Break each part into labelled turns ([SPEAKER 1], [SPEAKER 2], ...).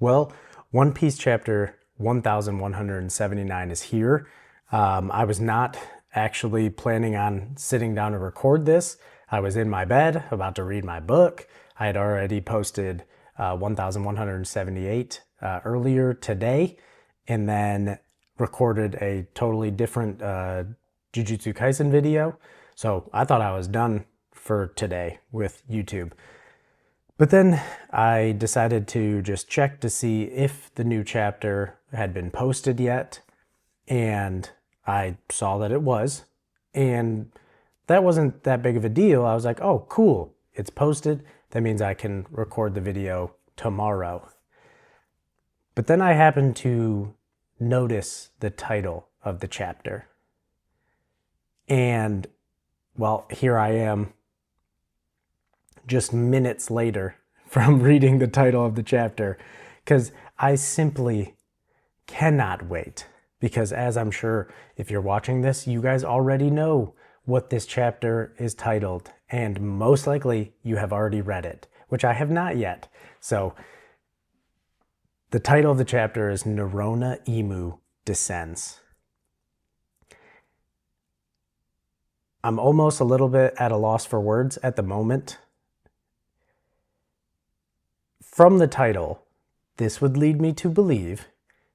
[SPEAKER 1] Well, One Piece chapter 1179 is here. I was not actually planning on sitting down to record this. I was in my bed about to read my book. I had already posted 1178 earlier today, and then recorded a totally different Jujutsu Kaisen video. So I thought I was done for today with YouTube. But then I decided to just check to see if the new chapter had been posted yet, and I saw that it was, and that wasn't that big of a deal. I was like, oh, cool, it's posted. That means I can record the video tomorrow. But then I happened to notice the title of the chapter. And, well, here I am just minutes later from reading the title of the chapter, because I simply cannot wait. Because as I'm sure if you're watching this, you guys already know what this chapter is titled, and most likely you have already read it, which I have not yet. So the title of the chapter is Nerona Imu Descends. I'm almost a little bit at a loss for words at the moment. From the title, this would lead me to believe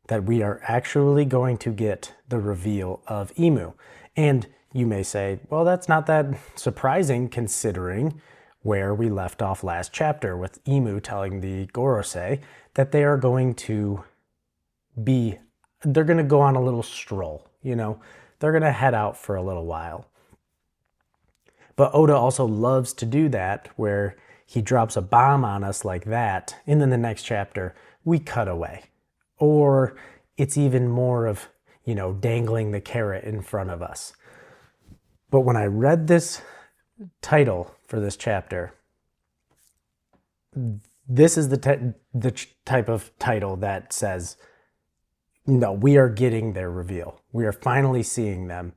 [SPEAKER 1] that we are actually going to get the reveal of Imu. And you may say, well, that's not that surprising considering where we left off last chapter with Imu telling the Gorosei that they are going to they're going to go on a little stroll, they're going to head out for a little while. But Oda also loves to do that, where he drops a bomb on us like that, and then the next chapter, we cut away. Or it's even more of, dangling the carrot in front of us. But when I read this title for this chapter, this is the type of title that says, no, we are getting their reveal. We are finally seeing them.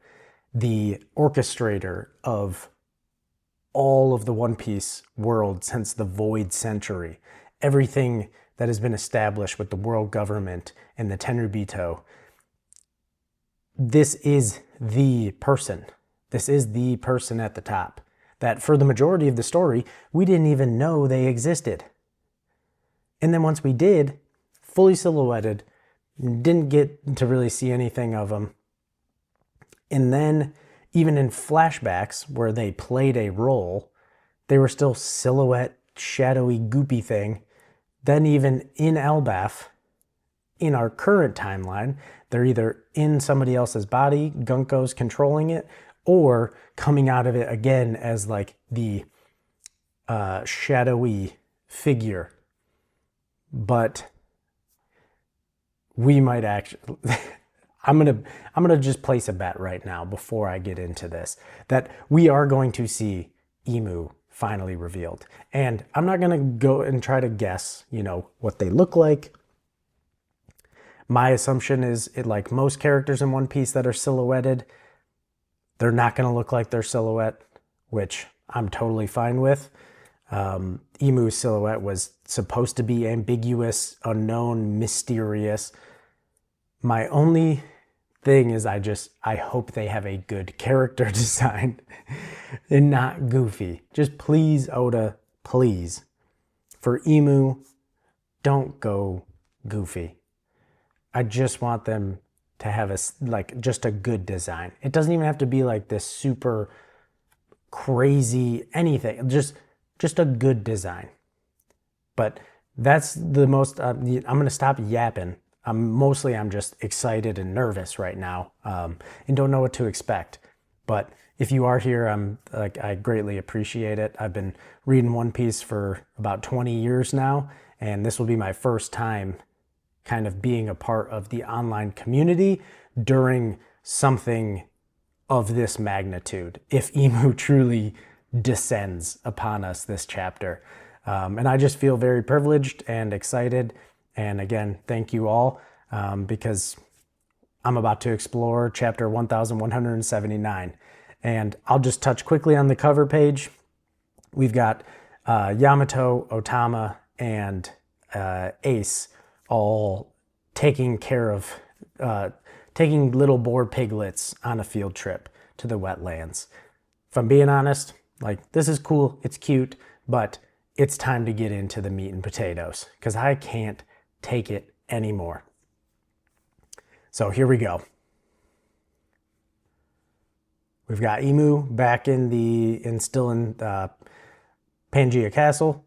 [SPEAKER 1] The orchestrator of all of the One Piece world since the Void Century, everything that has been established with the world government and the Tenryubito, this is the person. This is the person at the top that for the majority of the story, we didn't even know they existed. And then once we did, fully silhouetted, didn't get to really see anything of them. And then even in flashbacks where they played a role, they were still silhouette, shadowy, goopy thing. Then even in Elbaf, in our current timeline, they're either in somebody else's body, Gunko's controlling it, or coming out of it again as like the shadowy figure. But we might actually... I'm gonna just place a bet right now before I get into this that we are going to see Imu finally revealed. And I'm not gonna go and try to guess, what they look like. My assumption is, like most characters in One Piece that are silhouetted, they're not gonna look like their silhouette, which I'm totally fine with. Imu's silhouette was supposed to be ambiguous, unknown, mysterious. My only thing is I hope they have a good character design and not goofy. Just please, Oda, please. For Imu, don't go goofy. I just want them to have just a good design. It doesn't even have to be like this super crazy anything. Just a good design. But that's the most, I'm going to stop yapping. I'm just excited and nervous right now, and don't know what to expect. But if you are here, I greatly appreciate it. I've been reading One Piece for about 20 years now, and this will be my first time kind of being a part of the online community during something of this magnitude, if Imu truly descends upon us this chapter. And I just feel very privileged and excited. And again, thank you all, because I'm about to explore chapter 1179. And I'll just touch quickly on the cover page. We've got Yamato, Otama, and Ace all taking care of, taking little boar piglets on a field trip to the wetlands. If I'm being honest, like, this is cool, it's cute, but it's time to get into the meat and potatoes because I can't take it anymore. So here we go. We've got Emu back still in Pangea Castle.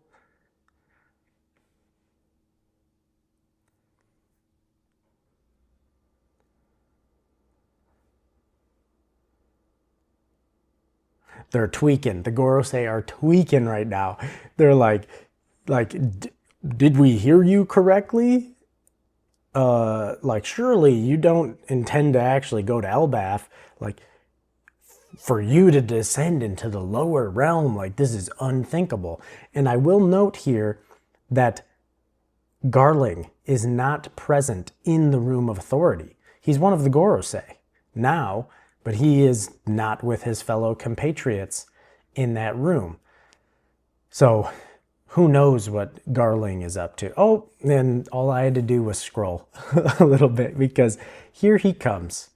[SPEAKER 1] They're tweaking. The Gorosei are tweaking right now. They're like, did we hear you correctly? Like, surely you don't intend to actually go to Elbaf. Like, for you to descend into the lower realm, like, this is unthinkable. And I will note here that Garling is not present in the Room of Authority. He's one of the Gorosei now, but he is not with his fellow compatriots in that room. So who knows what Garling is up to? Oh, and all I had to do was scroll a little bit because here he comes.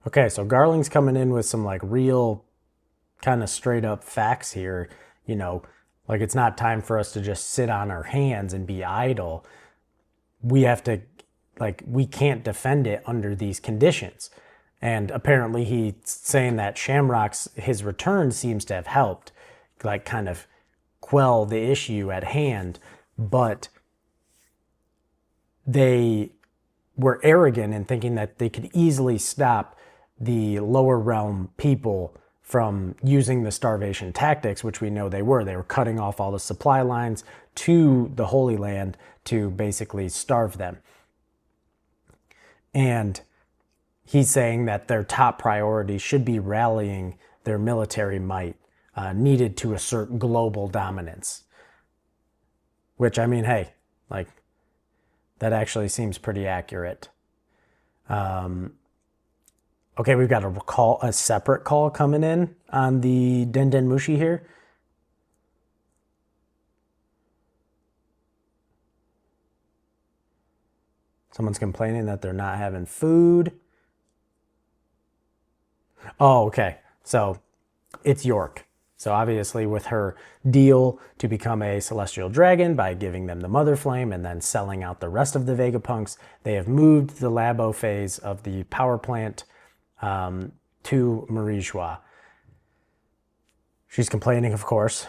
[SPEAKER 1] Okay, so Garling's coming in with some like real kind of straight up facts here, like, it's not time for us to just sit on our hands and be idle. We have to, like, we can't defend it under these conditions. And apparently he's saying that his return seems to have helped, like, kind of quell the issue at hand, but they were arrogant in thinking that they could easily stop the lower realm people from using the starvation tactics, which we know they were. They were cutting off all the supply lines to the Holy Land to basically starve them. And he's saying that their top priority should be rallying their military might needed to assert global dominance. Which, I mean, hey, like, that actually seems pretty accurate. Okay, we've got a separate call coming in on the Denden Mushi here. Someone's complaining that they're not having food. Oh, okay. So it's York. So obviously with her deal to become a celestial dragon by giving them the Mother Flame and then selling out the rest of the Vegapunks, they have moved the labo phase of the power plant to Marijua. She's complaining, of course.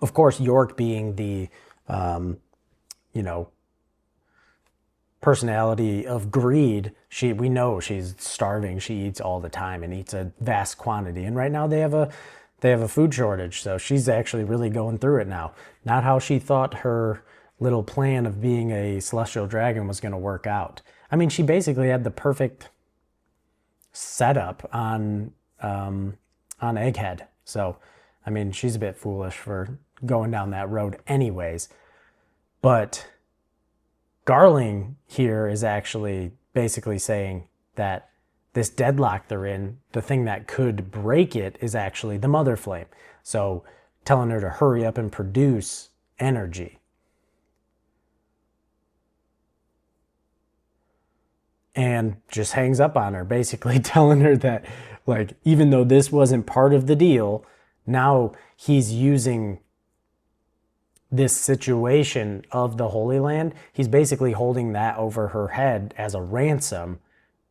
[SPEAKER 1] Of course, York being the, personality of greed, we know she's starving. She eats all the time and eats a vast quantity. And right now they have a food shortage. So she's actually really going through it now. Not how she thought her little plan of being a celestial dragon was going to work out. I mean, she basically had the perfect setup on Egghead. So, I mean, she's a bit foolish for going down that road anyways. But Garling here is actually basically saying that this deadlock they're in, the thing that could break it is actually the Mother Flame. So telling her to hurry up and produce energy. And just hangs up on her, basically telling her that, like, even though this wasn't part of the deal, now he's using this situation of the Holy Land, he's basically holding that over her head as a ransom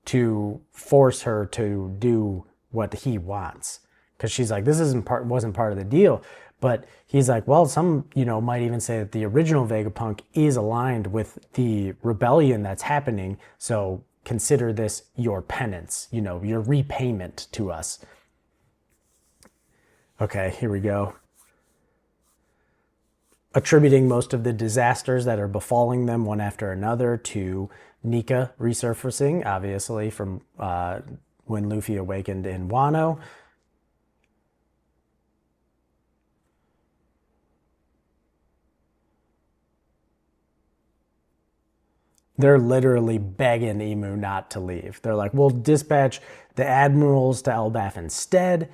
[SPEAKER 1] to force her to do what he wants. Because she's like, this wasn't part of the deal. But he's like, well, some, might even say that the original Vegapunk is aligned with the rebellion that's happening. So consider this your penance, your repayment to us. Okay, here we go. attributing most of the disasters that are befalling them one after another to Nika resurfacing, obviously, from when Luffy awakened in Wano. They're literally begging Imu not to leave. They're like, we'll dispatch the admirals to Elbaf instead.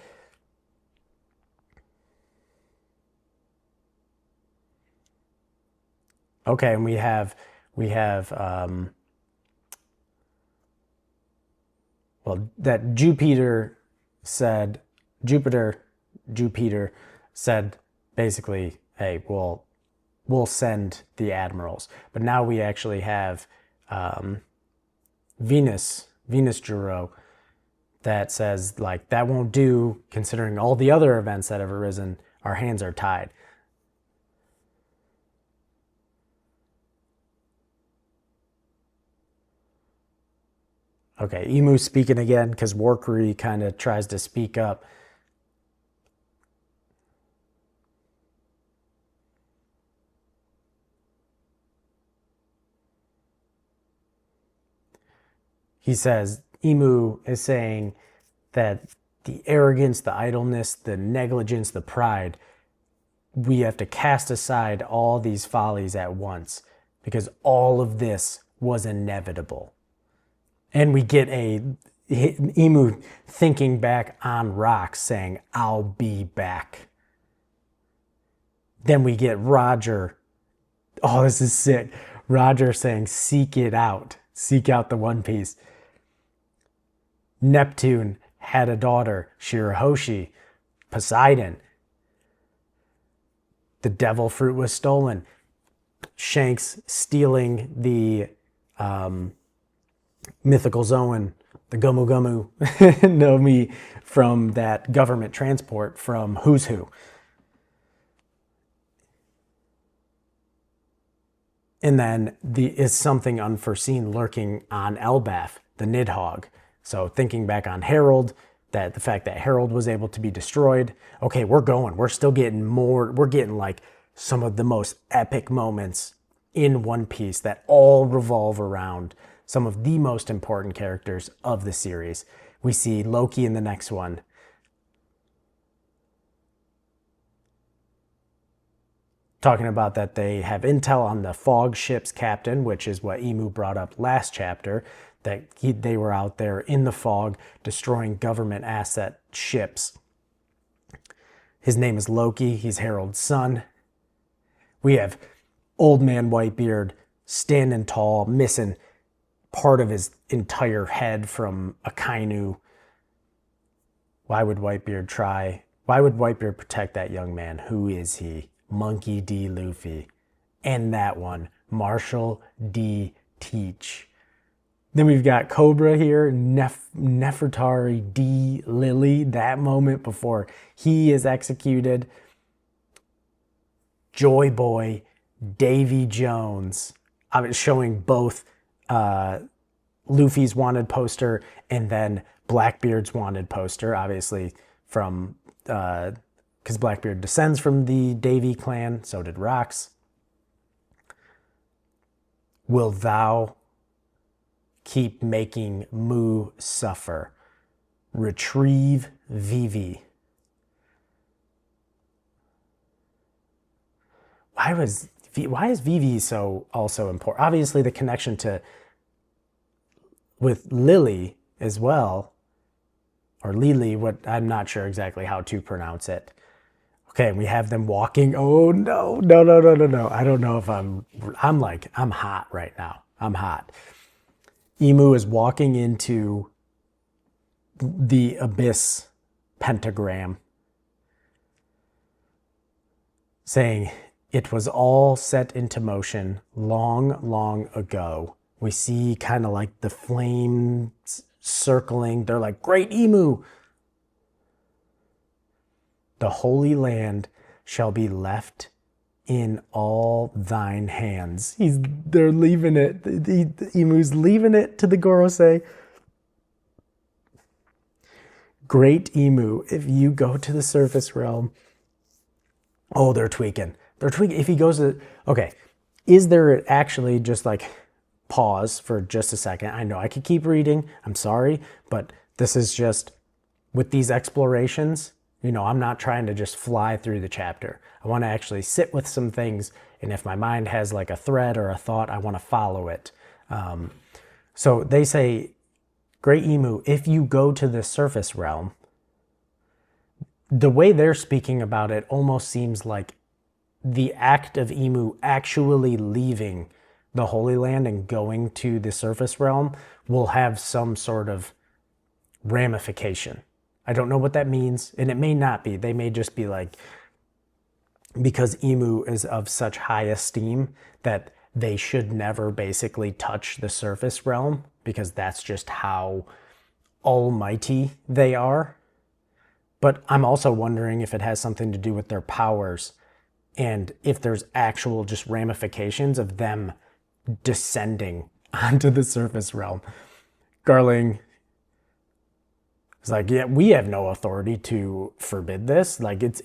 [SPEAKER 1] Okay, and we have well, that Jupiter said basically, hey, we'll send the admirals. But now we actually have Venus Juro, that says, like, that won't do, considering all the other events that have arisen. Our hands are tied. Okay, Imu speaking again because Workery kind of tries to speak up. He says, Imu is saying that the arrogance, the idleness, the negligence, the pride, we have to cast aside all these follies at once because all of this was inevitable. And we get a Imu thinking back on rocks saying, I'll be back. Then we get Roger. Oh, this is sick. Roger saying, seek it out. Seek out the One Piece. Neptune had a daughter, Shirahoshi. Poseidon. The devil fruit was stolen. Shanks stealing the mythical Zoan, the Gomu Gomu no Mi, from that government transport from Who's Who. And then is something unforeseen lurking on Elbaf, the Nidhogg. So thinking back on Harold, that the fact that Harold was able to be destroyed. Okay, we're going. We're still getting more. We're getting like some of the most epic moments in One Piece that all revolve around some of the most important characters of the series. We see Loki in the next one. Talking about that they have intel on the fog ship's captain, which is what Imu brought up last chapter, that they were out there in the fog destroying government asset ships. His name is Loki. He's Harold's son. We have Old Man Whitebeard standing tall, missing part of his entire head from Akainu. Why would Whitebeard protect that young man? Who is he? Monkey D. Luffy. And that one, Marshall D. Teach. Then we've got Cobra here, Nefertari D. Lily, that moment before he is executed. Joy Boy, Davy Jones. I'm showing both Luffy's wanted poster and then Blackbeard's wanted poster, obviously from because Blackbeard descends from the Davy clan, so did Rox. Will thou keep making Mu suffer? Retrieve Vivi. Why is Vivi so also important? Obviously the connection with Lily as well, or Lily, what I'm not sure exactly how to pronounce it. Okay, we have them walking. Oh no. I don't know if I'm hot right now. I'm hot. Imu is walking into the abyss pentagram, saying, it was all set into motion long, long ago. We see kind of like the flames circling. They're like, great Imu. The Holy Land shall be left in all thine hands. They're leaving it. The Imu's leaving it to the Gorosei. Great Imu, if you go to the surface realm. Oh, they're tweaking. They're tweaking. If he goes to, okay, is there actually just like pause for just a second? I know I could keep reading. I'm sorry, but this is just with these explorations. I'm not trying to just fly through the chapter. I want to actually sit with some things. And if my mind has like a thread or a thought, I want to follow it. So they say, Great Emu, if you go to the surface realm, the way they're speaking about it almost seems like the act of Emu actually leaving the Holy Land and going to the surface realm will have some sort of ramification. I don't know what that means, and it may not be. They may just be like, because Emu is of such high esteem that they should never basically touch the surface realm because that's just how almighty they are. But I'm also wondering if it has something to do with their powers and if there's actual just ramifications of them descending onto the surface realm. Garling is like, yeah, we have no authority to forbid this. Like it's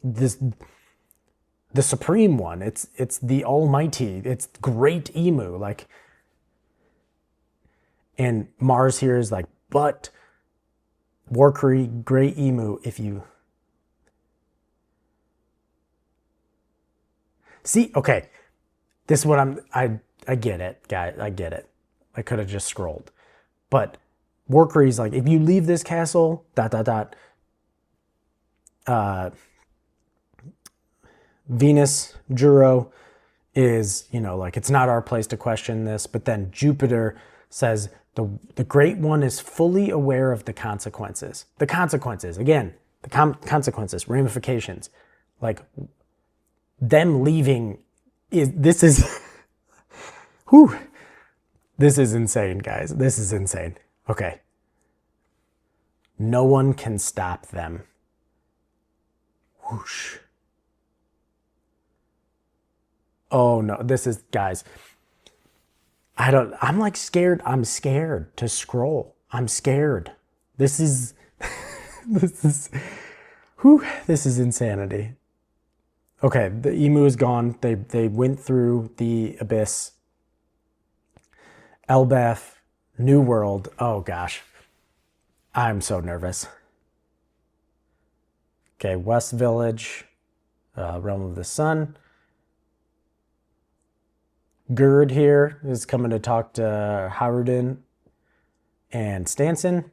[SPEAKER 1] this the supreme one. It's the almighty. It's Great Emu. Like, and Mars here is like, but Warcry, Great Emu, if you see, okay, this is what I get it, guys. I get it. I could have just scrolled, but Warcry's like, if you leave this castle, ... Venus, Juro is, like, it's not our place to question this. But then Jupiter says the Great One is fully aware of the consequences. The consequences, again, the consequences, ramifications. Like, them leaving this is, whew, this is insane, guys. This is insane. Okay. No one can stop them. Whoosh. Oh no, this is, guys, I'm like scared. I'm scared to scroll. I'm scared. This is, this is insanity. Okay, the Emu is gone. They went through the abyss. Elbeth, New World. Oh gosh, I'm so nervous. Okay, West Village, Realm of the Sun. Gerd here is coming to talk to Haruden and Stanson.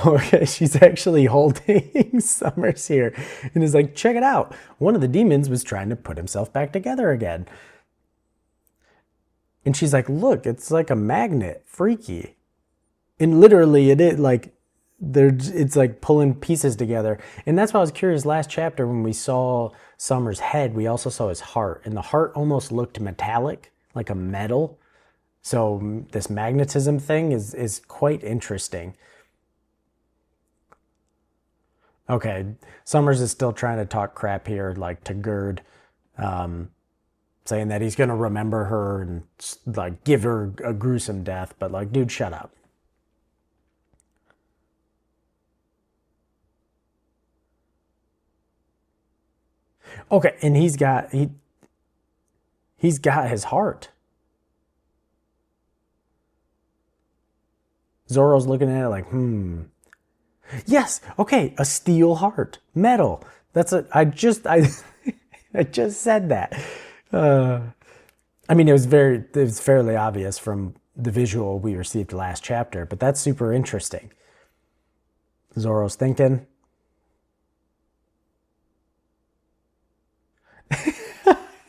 [SPEAKER 1] Okay, she's actually holding Summers here and is like, check it out. One of the demons was trying to put himself back together again. And she's like, look, it's like a magnet, freaky. And literally it is like, it's like pulling pieces together. And that's why I was curious last chapter when we saw Summer's head, we also saw his heart. And the heart almost looked metallic, like a metal. So this magnetism thing is quite interesting. Okay, Summers is still trying to talk crap here, like to Gerd, saying that he's gonna remember her and like give her a gruesome death, but like, dude, shut up. Okay, and he's got his heart. Zoro's looking at it like, Yes, okay, a steel heart, metal. I just said that. I mean, it was fairly obvious from the visual we received last chapter, but that's super interesting. Zoro's thinking.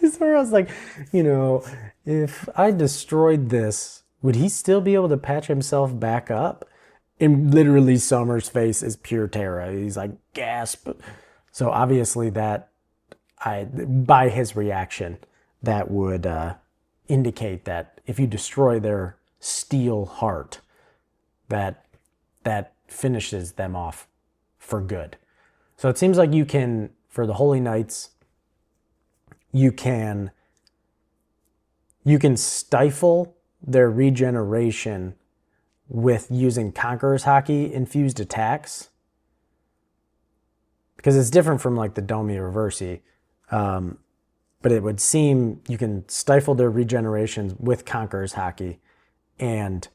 [SPEAKER 1] Zoro's like, if I destroyed this, would he still be able to patch himself back up? And literally Summer's face is pure terror. He's like, gasp. So obviously by his reaction, that would indicate that if you destroy their steel heart, that finishes them off for good. So it seems like you can, for the Holy Knights, you can stifle their regeneration with using Conqueror's Haki infused attacks, because it's different from like the Domi Reversi, but it would seem you can stifle their regenerations with Conqueror's Haki, and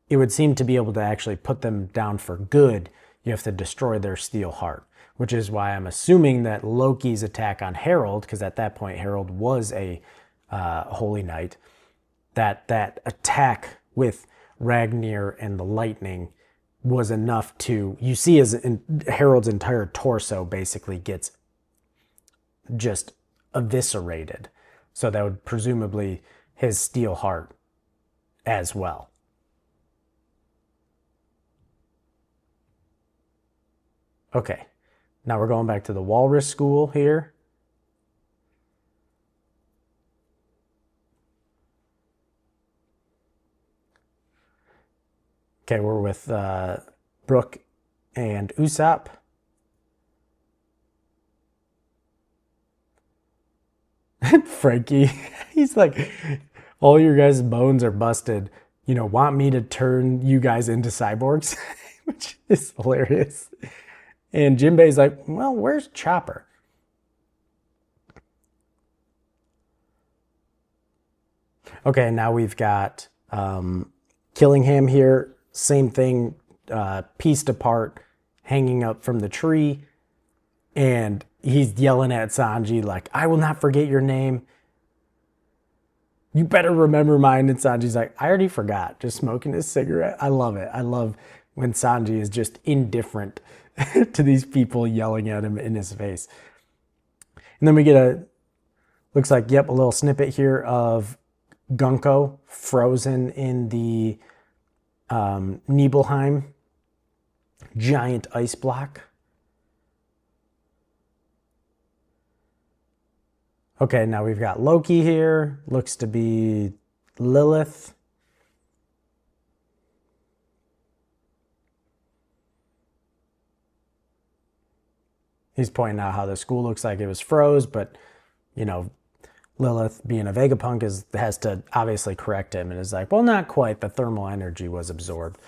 [SPEAKER 1] it would seem to be able to actually put them down for good. You have to destroy their Steel Heart, which is why I'm assuming that Loki's attack on Herald, because at that point Herald was a Holy Knight, that attack with Ragnir and the lightning was enough to, you see as Herald's entire torso basically gets just eviscerated. So that would presumably his Steel Heart as well. Okay, now we're going back to the Walrus School here. Okay, we're with Brooke and Usopp. Frankie, he's like, all your guys' bones are busted. You know, want me to turn you guys into cyborgs? Which is hilarious. And Jinbei's like, well, where's Chopper? Okay, now we've got Killingham here. Same thing, pieced apart, hanging up from the tree. And he's yelling at Sanji like, I will not forget your name. You better remember mine. And Sanji's like, I already forgot. Just smoking his cigarette. I love it. I love when Sanji is just indifferent to these people yelling at him in his face. And then we get looks like, yep, a little snippet here of Gunko frozen in the Nibelheim giant ice block. Okay, now we've got Loki here. Looks to be Lilith. He's pointing out how the school looks like it was froze, but, you know, Lilith, being a Vegapunk, has to obviously correct him and is like, well, not quite. The thermal energy was absorbed.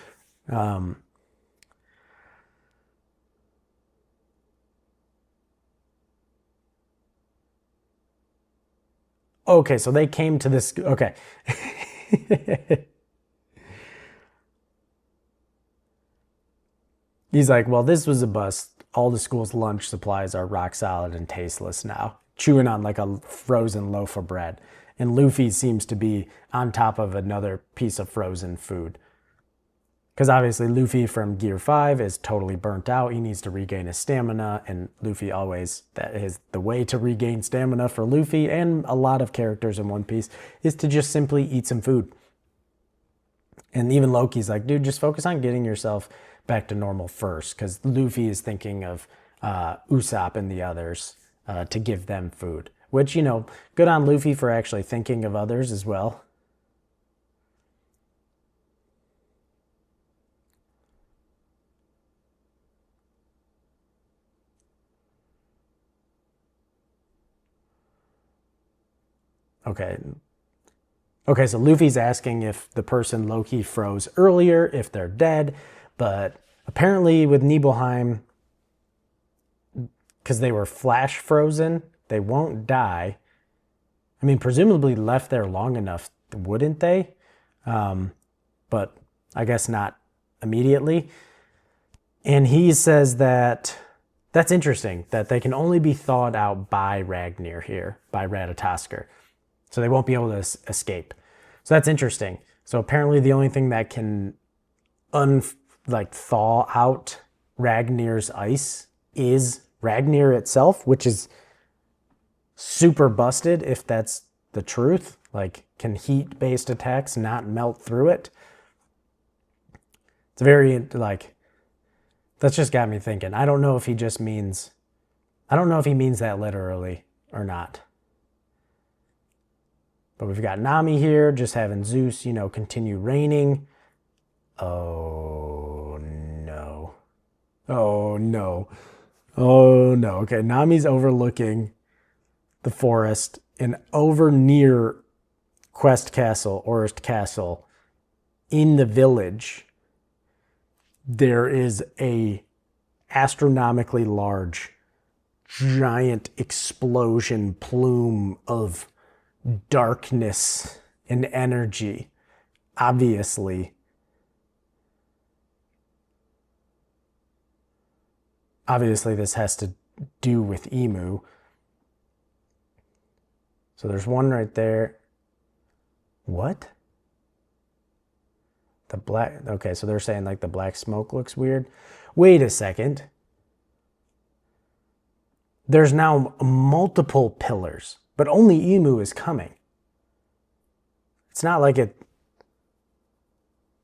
[SPEAKER 1] Okay, so they came to this. Okay. He's like, well, this was a bust. All the school's lunch supplies are rock solid and tasteless now. Chewing on like a frozen loaf of bread. And Luffy seems to be on top of another piece of frozen food. Because obviously Luffy from Gear 5 is totally burnt out. He needs to regain his stamina. And Luffy always, that is the way to regain stamina for Luffy and a lot of characters in One Piece, is to just simply eat some food. And even Loki's like, dude, just focus on getting yourself back to normal first. Because Luffy is thinking of Usopp and the others to give them food. Which, you know, good on Luffy for actually thinking of others as well. Okay. Okay, so Luffy's asking if the person Loki froze earlier, if they're dead. But apparently with Nibelheim, because they were flash frozen, they won't die. I mean, presumably left there long enough, wouldn't they? But I guess not immediately. And he says that that's interesting, that they can only be thawed out by Ragnir here, by Ratatoskr. So they won't be able to escape. So that's interesting. So apparently the only thing that can thaw out Ragnir's ice is Ragnir itself, which is super busted if that's the truth. Like, can heat-based attacks not melt through it? It's very, like, that's just got me thinking. I don't know if he means that literally or not. But we've got Nami here, just having Zeus, you know, continue reigning. Oh, no. Oh, no. Oh, no. Okay, Nami's overlooking the forest and over near Quest Castle, Orist Castle, in the village, there is a astronomically large, giant explosion plume of darkness and energy. Obviously this has to do with Emu. So there's one right there. What? The black, okay, so they're saying like the black smoke looks weird. Wait a second. There's now multiple pillars, but only Emu is coming. It's not like it,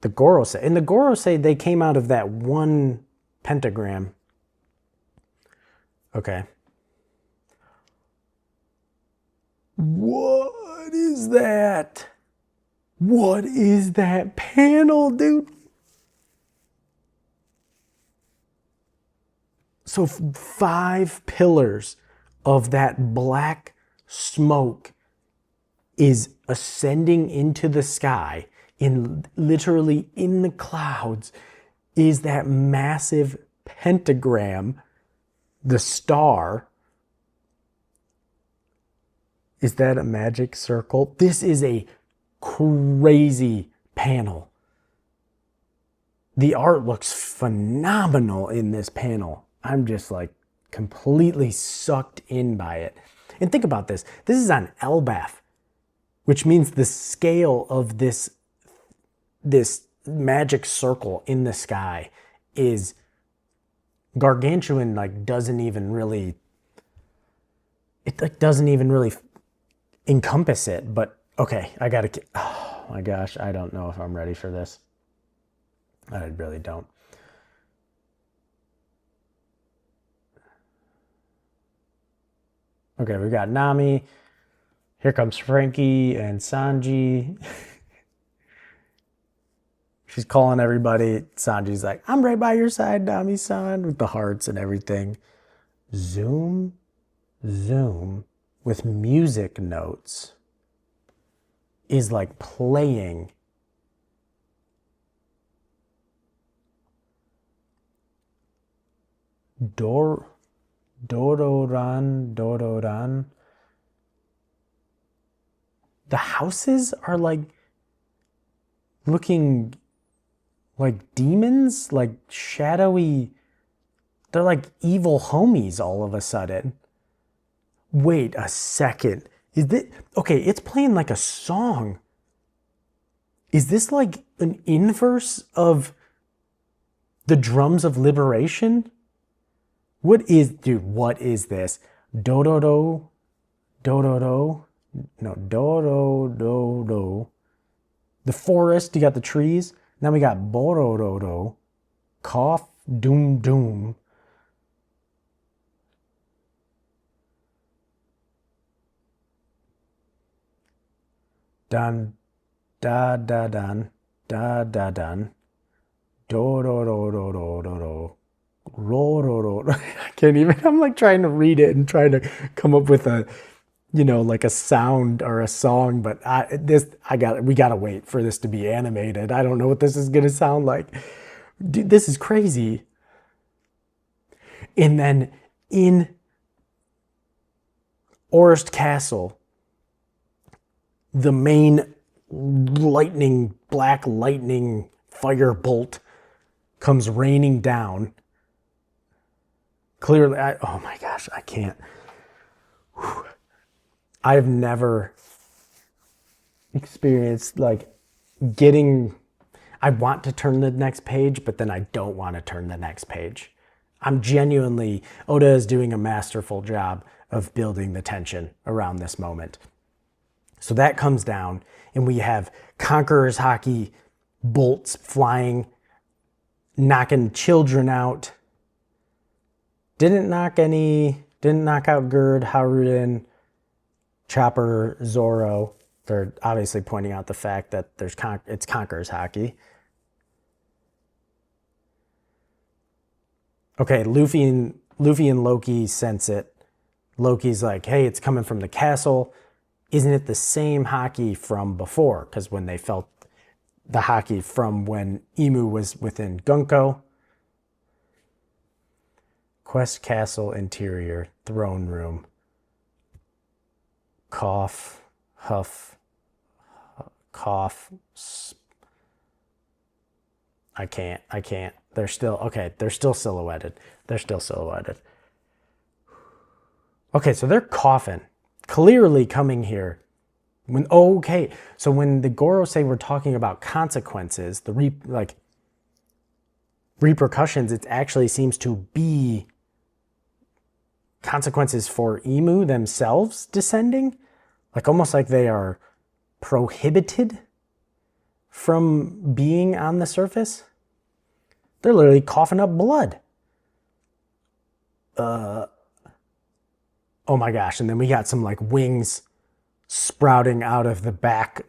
[SPEAKER 1] the Gorosei. In the Gorosei, they came out of that one pentagram. Okay. What is that? What is that panel, dude? So 5 pillars of that black smoke is ascending into the sky, literally in the clouds is that massive pentagram, the star. Is that a magic circle? This is a crazy panel. The art looks phenomenal in this panel. I'm just like completely sucked in by it. And think about this. This is on Elbaf, which means the scale of this magic circle in the sky is gargantuan. Like doesn't even really encompass it. But okay, oh my gosh, I don't know if I'm ready for this. I really don't. Okay, we got Nami. Here comes Frankie and Sanji. She's calling everybody. Sanji's like, I'm right by your side, Nami-san, with the hearts and everything. Zoom with music notes is like playing. Dororan. The houses are like looking like demons, like shadowy. They're like evil homies all of a sudden. Wait a second. Is this okay? It's playing like a song. Is this like an inverse of the Drums of Liberation? What is this? Do. No, do. The forest, you got the trees. Now we got Bororo. Cough, doom. Dun, da, dun, da, dun. Do. Ro. I can't even, I'm like trying to read it and trying to come up with a, like a sound or a song, but we gotta wait for this to be animated. I don't know what this is gonna sound like. Dude, this is crazy. And then in Orist Castle, the main black lightning fire bolt comes raining down. Clearly, oh my gosh, I can't. Whew. I've never experienced like I want to turn the next page, but then I don't want to turn the next page. Oda is doing a masterful job of building the tension around this moment. So that comes down and we have Conqueror's Haki bolts flying, knocking children out. Didn't knock out Gerd, Haruden, Chopper, Zoro. They're obviously pointing out the fact that it's Conqueror's Haki. Okay, Luffy and Loki sense it. Loki's like, hey, it's coming from the castle. isn't it the same hockey from before? Because when they felt the hockey from when Emu was within Gunko. Quest Castle interior, throne room. Cough, huff, cough. I can't. They're still, okay, they're still silhouetted. Okay, so they're coughing. Clearly coming here. Okay, so when the Goro say we're talking about consequences, repercussions, it actually seems to be consequences for Emu themselves descending. Like almost like they are prohibited from being on the surface. They're literally coughing up blood. Oh my gosh, and then we got some like wings sprouting out of their back,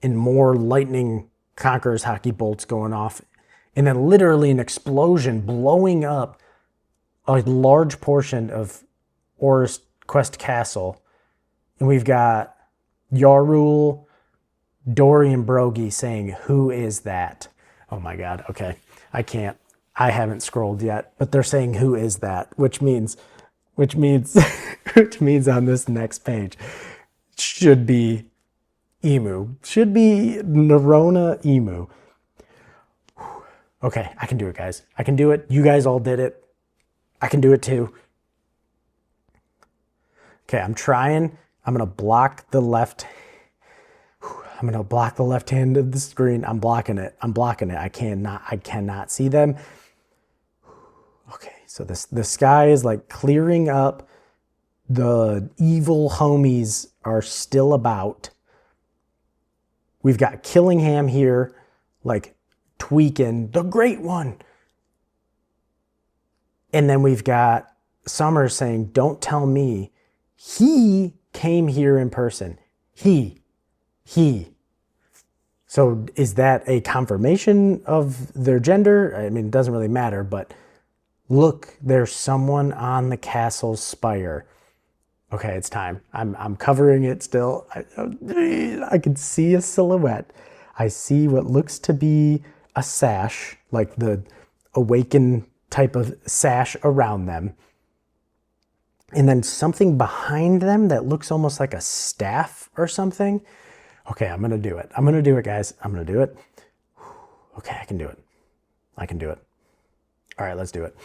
[SPEAKER 1] and more lightning Conqueror's hockey bolts going off, and then literally an explosion blowing up a large portion of Orr's Quest Castle. And we've got Yarul, Dory, and Brogy saying, "Who is that?" Oh my God. Okay. I haven't scrolled yet, but they're saying, "Who is that?" Which means which means on this next page should be Emu. Should be Nerona Emu. Okay, I can do it, guys. I can do it. You guys all did it. I can do it too. Okay, I'm trying. I'm gonna block the left. I'm gonna block the left hand of the screen. I'm blocking it. I cannot see them. Okay, so the sky is like clearing up. The evil homies are still about. We've got Killingham here, like tweaking the Great One. And then we've got Summers saying, "Don't tell me." He came here in person. He. So is that a confirmation of their gender? I mean, it doesn't really matter, but look, there's someone on the castle's spire. Okay, it's time. I'm covering it still. I can see a silhouette. I see what looks to be a sash, like the awaken type of sash around them. And then something behind them that looks almost like a staff or something. Okay, I'm gonna do it. I'm gonna do it, guys. I'm gonna do it. Okay, I can do it. All right, let's do it.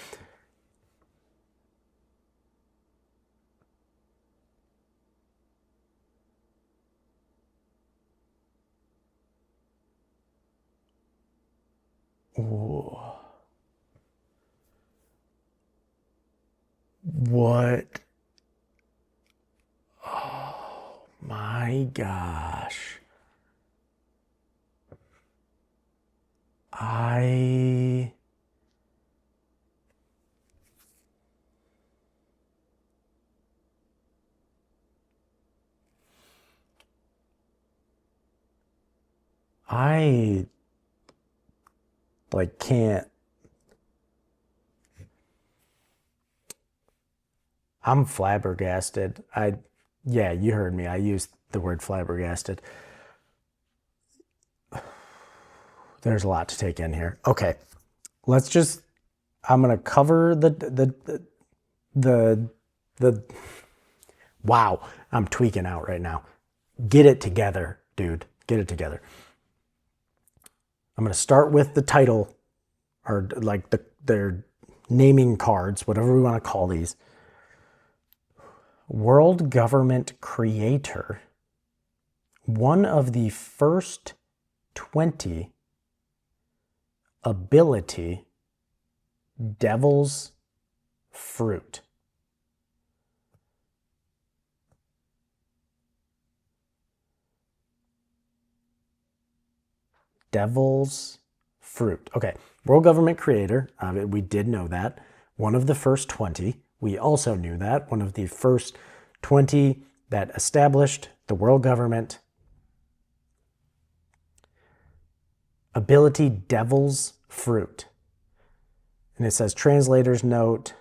[SPEAKER 1] Ooh. What? Oh my gosh. I like can't. I'm flabbergasted. Yeah, you heard me. I used the word flabbergasted. There's a lot to take in here. Okay, I'm gonna cover the. Wow, I'm tweaking out right now. Get it together, dude. Get it together. I'm gonna start with the title, or like their naming cards, whatever we want to call these. World Government Creator. One of the first 20. Ability. Devil's Fruit. Devil's Fruit. Okay, World Government Creator. We did know that. One of the first 20. We also knew that. One of the first 20 that established the world government. Ability Devil's Fruit. And it says, translator's note,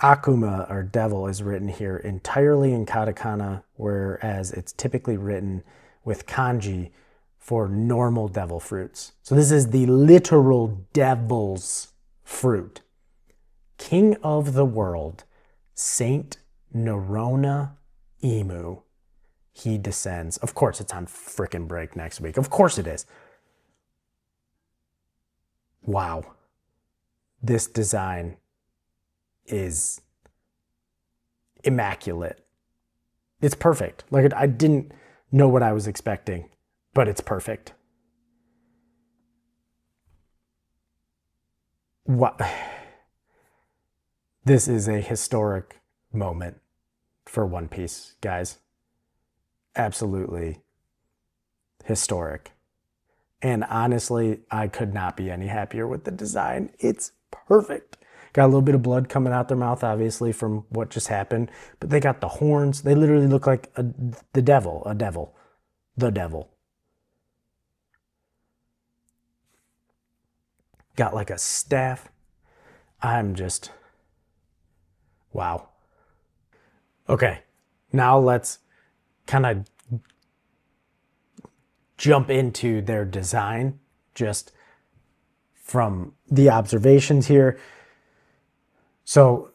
[SPEAKER 1] Akuma, or devil, is written here entirely in katakana, whereas it's typically written with kanji for normal devil fruits. So this is the literal devil's fruit. King of the world, Saint Nerona Emu. He descends. Of course it's on frickin' break next week. Of course it is. Wow. This design is immaculate. It's perfect. Like, I didn't know what I was expecting, but it's perfect. What? This is a historic moment for One Piece, guys. Absolutely historic. And honestly, I could not be any happier with the design. It's perfect. Got a little bit of blood coming out their mouth, obviously, from what just happened. But they got the horns. They literally look like the devil. The devil. Got like a staff. I'm just... wow. Okay, now let's kind of jump into their design just from the observations here. So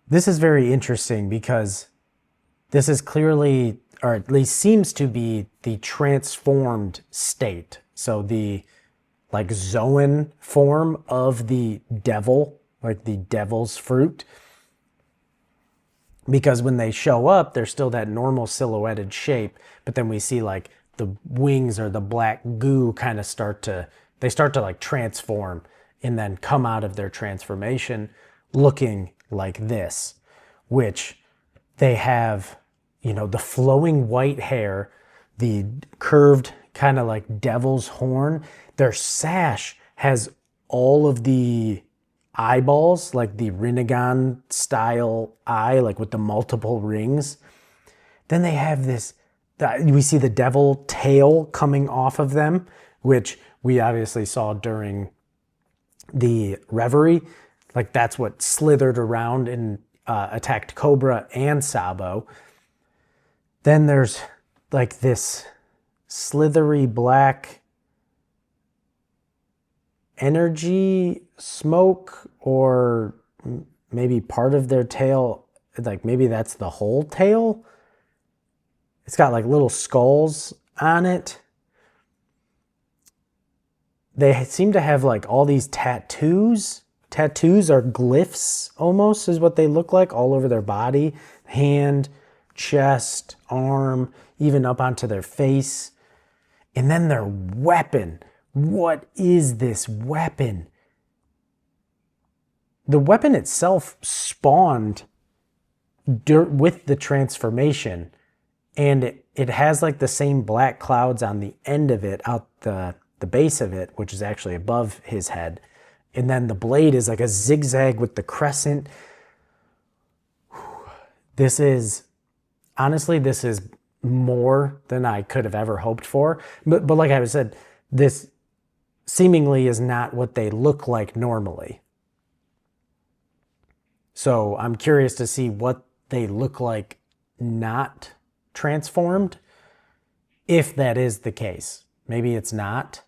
[SPEAKER 1] this is very interesting because this is clearly, or at least seems to be, the transformed state. So the like Zoan form of the devil, like the devil's fruit. Because when they show up, they're still that normal silhouetted shape, but then we see like the wings or the black goo kind of start to like transform and then come out of their transformation looking like this, which they have, you know, the flowing white hair, the curved kind of like devil's horn. Their sash has all of the eyeballs, like the Rinnegan style eye, like with the multiple rings. Then they have this, we see the devil tail coming off of them, which we obviously saw during the Reverie. Like that's what slithered around and attacked Cobra and Sabo. Then there's like this slithery black energy smoke, or maybe part of their tail, like maybe that's the whole tail. It's got like little skulls on it. They seem to have like all these tattoos. Tattoos are glyphs almost, is what they look like, all over their body. Hand, chest, arm, even up onto their face. And then their weapon. What is this weapon? The weapon itself spawned with the transformation, and it has like the same black clouds on the end of it, out the base of it, which is actually above his head. And then the blade is like a zigzag with the crescent. This is, honestly, this is more than I could have ever hoped for. But like I said, this seemingly is not what they look like normally. So I'm curious to see what they look like not transformed, if that is the case. Maybe it's not,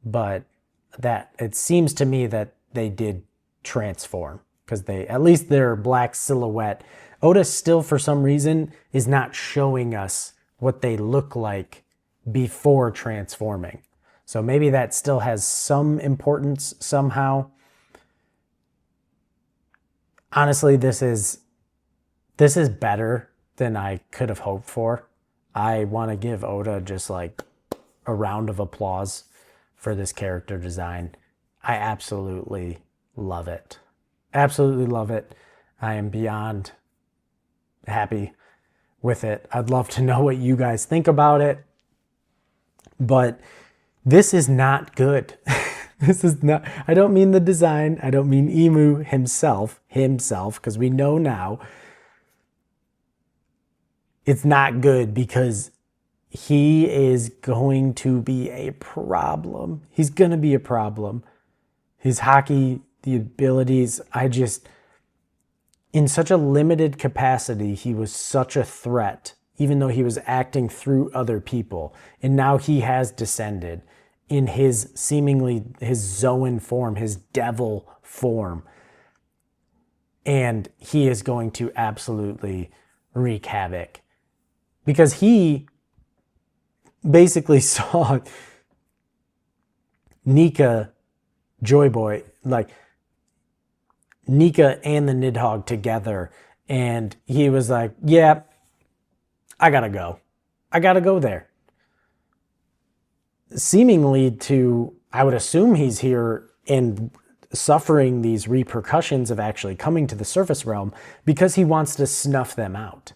[SPEAKER 1] but that it seems to me that they did transform, because they, at least their black silhouette. Oda still, for some reason, is not showing us what they look like before transforming. So maybe that still has some importance somehow. Honestly, this is better than I could have hoped for. I want to give Oda just like a round of applause for this character design. I absolutely love it. Absolutely love it. I am beyond happy with it. I'd love to know what you guys think about it. But this is not good. This is not, I don't mean the design. I don't mean Emu himself, because we know now it's not good, because he is going to be a problem. He's going to be a problem. His hockey, the abilities, in such a limited capacity, he was such a threat, even though he was acting through other people. And now he has descended in his seemingly his Zoan form, his devil form. And he is going to absolutely wreak havoc. Because he basically saw Nika, Joy Boy, like Nika and the Nidhogg together. And he was like, yeah, I gotta go. I gotta go there. Seemingly to, I would assume he's here and suffering these repercussions of actually coming to the surface realm because he wants to snuff them out.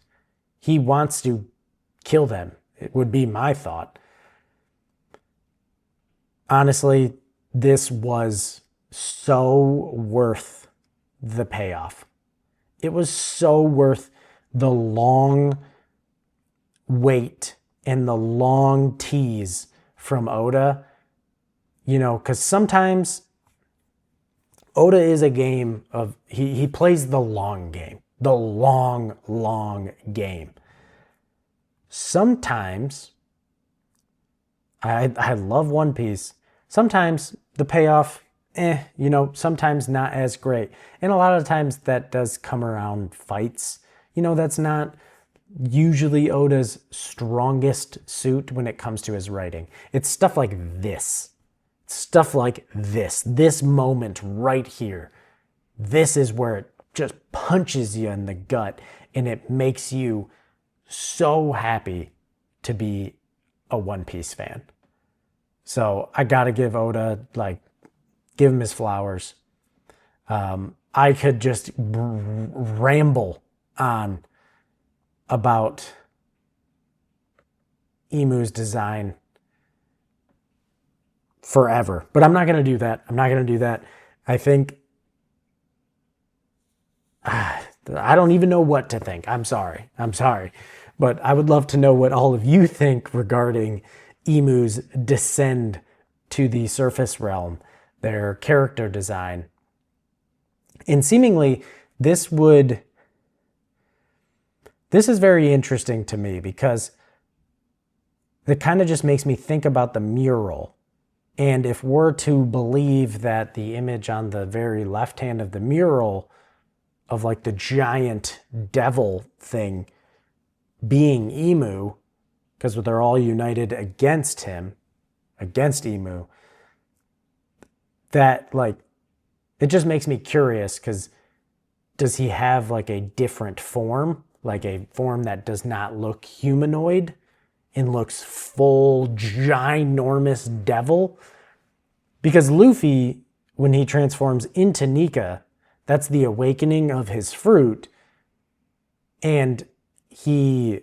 [SPEAKER 1] He wants to kill them. It would be my thought. Honestly, this was so worth the payoff. It was so worth the long wait and the long tease from Oda, you know, because sometimes Oda is a game of, he plays the long game, the long game. Sometimes, I love One Piece, sometimes the payoff, you know, sometimes not as great. And a lot of times that does come around fights. You know, that's not usually Oda's strongest suit when it comes to his writing. It's stuff like this. Stuff like this moment right here. This is where it just punches you in the gut and it makes you so happy to be a One Piece fan. So I gotta give Oda, like, give him his flowers. I could just ramble on about Imu's design forever, but I'm not going to do that. I think I don't even know what to think. I'm sorry, but I would love to know what all of you think regarding Imu's descend to the surface realm, their character design. And seemingly this is very interesting to me because it kind of just makes me think about the mural. And if we're to believe that the image on the very left hand of the mural of like the giant devil thing being Imu, because they're all united against him, against Imu, that like, it just makes me curious because does he have like a different form? Like a form that does not look humanoid and looks full ginormous devil? Because Luffy, when he transforms into Nika, that's the awakening of his fruit. And he,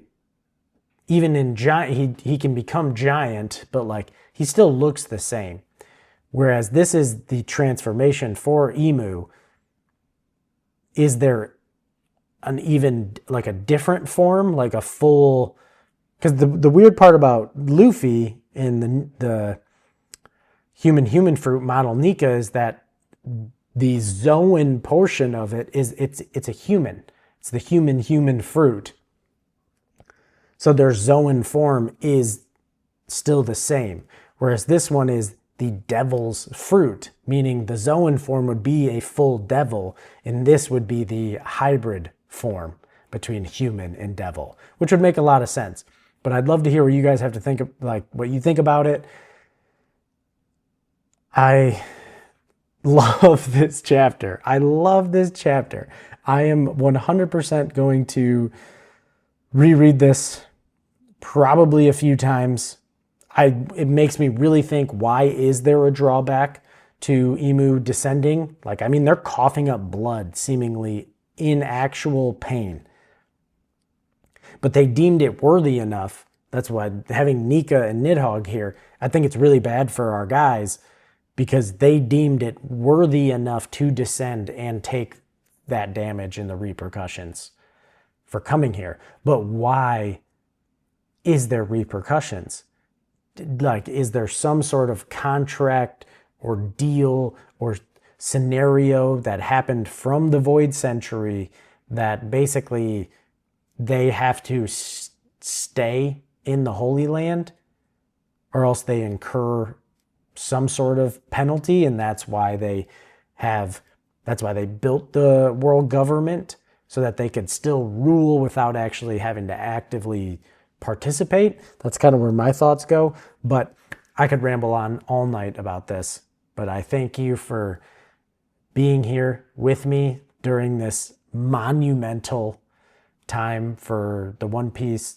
[SPEAKER 1] even in giant, he can become giant, but like he still looks the same. Whereas this is the transformation for Imu. Is there an even like a different form, like a full, because the weird part about Luffy in the human fruit model Nika is that the Zoan portion of it is it's a human. It's the human fruit. So their Zoan form is still the same. Whereas this one is the devil's fruit, meaning the Zoan form would be a full devil, and this would be the hybrid form between human and devil, which would make a lot of sense. But I'd love to hear what you guys have to think of, like what you think about it. I love this chapter. I am 100% going to reread this probably a few times. It makes me really think, why is there a drawback to Imu descending? Like, I mean, they're coughing up blood seemingly in actual pain. But they deemed it worthy enough. That's why having Nika and Nidhogg here, I think it's really bad for our guys because they deemed it worthy enough to descend and take that damage and the repercussions for coming here. But why is there repercussions? Like, is there some sort of contract or deal or scenario that happened from the Void Century that basically they have to stay in the Holy Land or else they incur some sort of penalty, and that's why they built the world government, so that they could still rule without actually having to actively participate. That's kind of where my thoughts go, but I could ramble on all night about this. But I thank you for being here with me during this monumental time for One Piece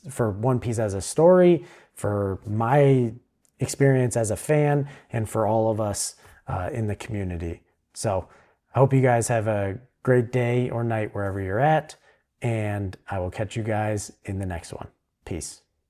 [SPEAKER 1] as a story, for my experience as a fan, and for all of us in the community. So I hope you guys have a great day or night wherever you're at, and I will catch you guys in the next one. Peace.